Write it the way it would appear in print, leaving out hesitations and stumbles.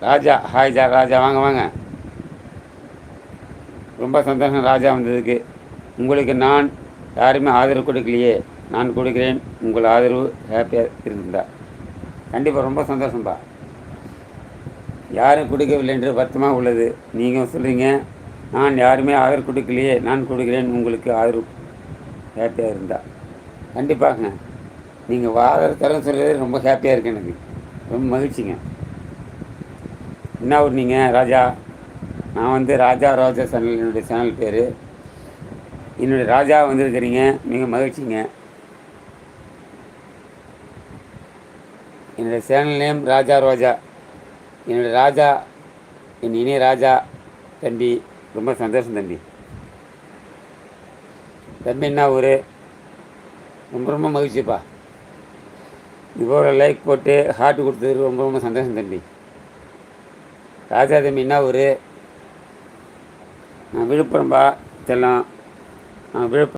ராஜா, hi ராஜா, வாங்க வாங்க. ரொம்ப சந்தோஷம் ராஜா வந்ததுக்கு. உங்களுக்கு நான் யாருமே ஆதரவு கொடுக்கலையே, நான் கொடுக்குறேன். உங்கள் ஆதரவு ஹாப்பியாக இருந்தா கண்டிப்பாக ரொம்ப சந்தோஷம்ப்பா. யாரும் கொடுக்கவில்லை என்று வருத்தமாக உள்ளது. நீங்கள் சொல்கிறீங்க, நான் யாருமே ஆதரவு கொடுக்கலையே, நான் கொடுக்குறேன். உங்களுக்கு ஆதரவு ஹாப்பியாக இருந்தா கண்டிப்பாங்க. நீங்கள் ஆதரவு தரேன்னு சொல்கிறது ரொம்ப ஹாப்பியாக இருக்கு எனக்கு. ரொம்ப மகிழ்ச்சிங்க. என்ன ஊர் நீங்கள் ராஜா? நான் வந்து ராஜா ரோஜா சேனல், என்னுடைய சேனல் பேர். என்னுடைய ராஜா வந்திருக்கிறீங்க, மிக மகிழ்ச்சிங்க. என்னுடைய சேனல் நேம் ராஜா ரோஜா. என்னுடைய ராஜா, என் இனிய ராஜா தம்பி, ரொம்ப சந்தோஷம் தம்பி. தம்பி என்ன ஊர்? ரொம்ப ரொம்ப மகிழ்ச்சிப்பா. இப்போ லைக் போட்டு ஹார்ட் கொடுத்தது ரொம்ப ரொம்ப சந்தோஷம் தம்பி. ராஜா தம்பி என்ன ஊர்? நான் விழுப்புரம்பா செல்லம். விழுப்புரம்